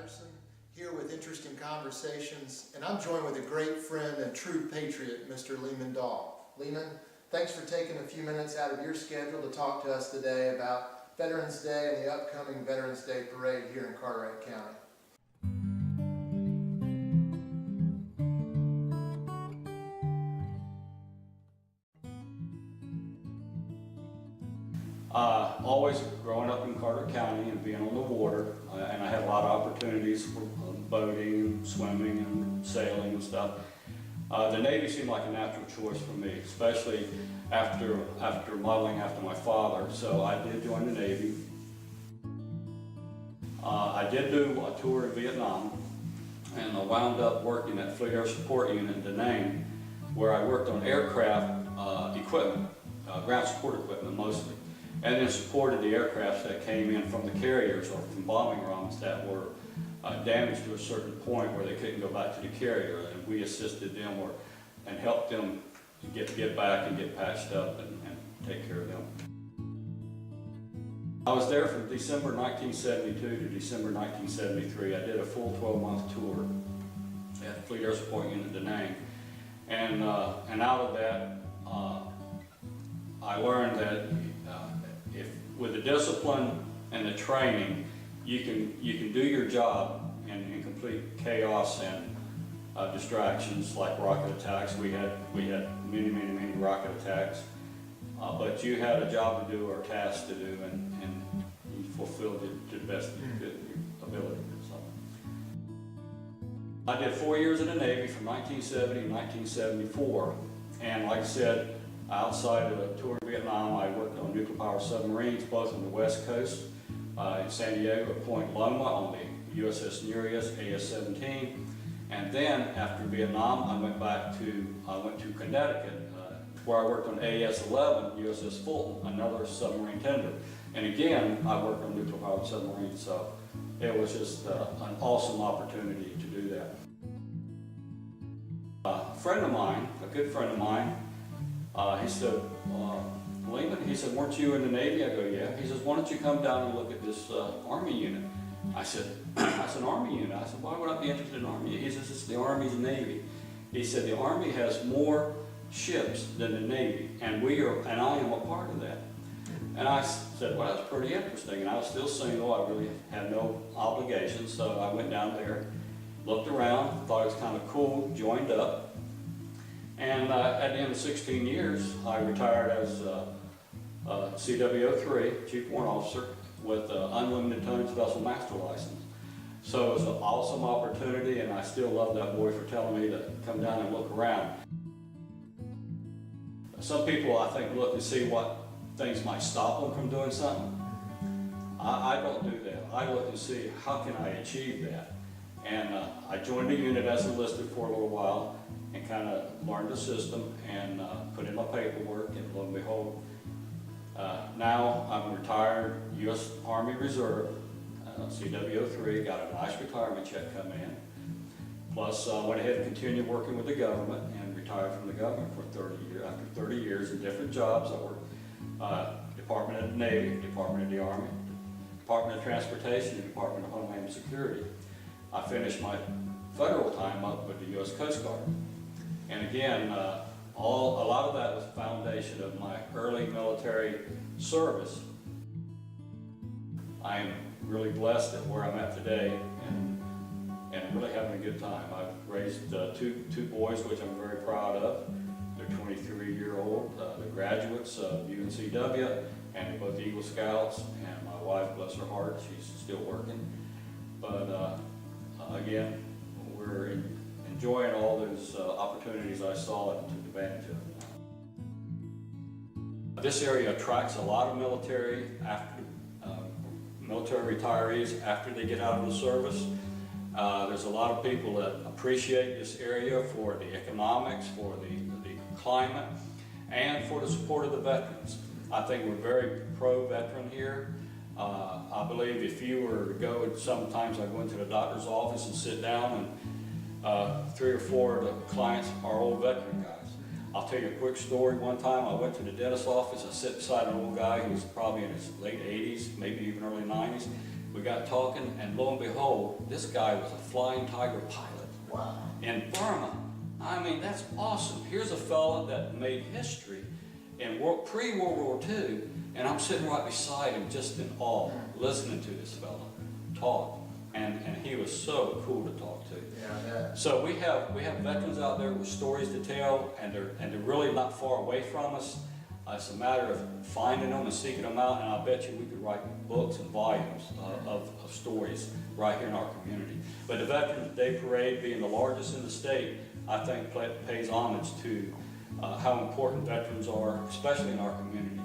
Patterson, here with interesting conversations, and I'm joined with a great friend and true patriot, Mr. Leeman Daw. Leeman, thanks for taking a few minutes out of your schedule to talk to us today about Veterans Day and the upcoming Veterans Day Parade here in Cartwright County. Always growing up in Cartwright County and being on the water, and I had a lot of opportunities for boating, swimming, and sailing and stuff. The Navy seemed like a natural choice for me, especially after modeling after my father. So I did join the Navy. I did do a tour in Vietnam, and I wound up working at Fleet Air Support Unit in Da Nang, where I worked on aircraft equipment, ground support equipment mostly, and then supported the aircrafts that came in from the carriers or from bombing runs that were damaged to a certain point where they couldn't go back to the carrier, and we assisted them and helped them get back and get patched up and take care of them. I was there from December 1972 to December 1973. I did a full 12-month tour at Fleet Air Support Unit Da Nang, and out of that I learned that if with the discipline and the training, you can do your job in complete chaos and distractions like rocket attacks. We had many rocket attacks, but you had a job to do or a task to do, and you fulfilled it to the best of your ability. So I did 4 years in the Navy from 1970 to 1974, and like I said, outside of a tour in Vietnam, I worked on nuclear power submarines, both on the West Coast, in San Diego at Point Loma on the USS Nereus AS-17. And then after Vietnam, I went to Connecticut, where I worked on AS-11, USS Fulton, another submarine tender. And again, I worked on nuclear powered submarines, so it was just an awesome opportunity to do that. A friend of mine, a good friend of mine, he said, Leeman, he said, weren't you in the Navy? I go, yeah. He says, why don't you come down and look at this Army unit? I said, that's an Army unit. I said, why would I be interested in Army? He says, it's the Army's Navy. He said, the Army has more ships than the Navy, and I am a part of that. And I said, well, that's pretty interesting. And I was still single. I really had no obligations, so I went down there, looked around, thought it was kind of cool, joined up. And at the end of 16 years, I retired as CWO3, Chief Warrant Officer, with unlimited tonnage vessel master license. So it was an awesome opportunity, and I still love that boy for telling me to come down and look around. Some people, I think, look to see what things might stop them from doing something. I don't do that. I look to see how can I achieve that. And I joined the unit as enlisted for a little while and kind of learned the system and put in my paperwork, and lo and behold, now I'm retired U.S. Army Reserve, CWO3, got a nice retirement check coming in. Plus went ahead and continued working with the government and retired from the government for 30 years. After 30 years in different jobs, I worked Department of the Navy, Department of the Army, Department of Transportation, and Department of Homeland Security. I finished my federal time up with the U.S. Coast Guard. And again, a lot of that was the foundation of my early military service. I am really blessed at where I'm at today and really having a good time. I've raised two boys, which I'm very proud of. They're 23-year-old, they're graduates of UNCW, and they're both Eagle Scouts, and my wife, bless her heart, she's still working. But again, we're enjoying all those opportunities I saw and took advantage of. This area attracts a lot of military retirees after they get out of the service. There's a lot of people that appreciate this area for the economics, for the climate, and for the support of the veterans. I think we're very pro-veteran here. I believe if you were to go, and sometimes I go into the doctor's office and sit down, and 3 or 4 of the clients are old veteran guys. I'll tell you a quick story. One time I went to the dentist's office. I sat beside an old guy who was probably in his late 80s, maybe even early 90s. We got talking, and lo and behold, this guy was a Flying Tiger pilot Wow. in Burma. I mean, that's awesome. Here's a fella that made history in pre-World War II, and I'm sitting right beside him just in awe, listening to this fella talk. And he was so cool to talk to. Yeah, So we have veterans out there with stories to tell, and they're really not far away from us. It's a matter of finding them and seeking them out, and I bet you we could write books and volumes of stories right here in our community. But the Veterans Day Parade, being the largest in the state, I think pays homage to how important veterans are, especially in our community.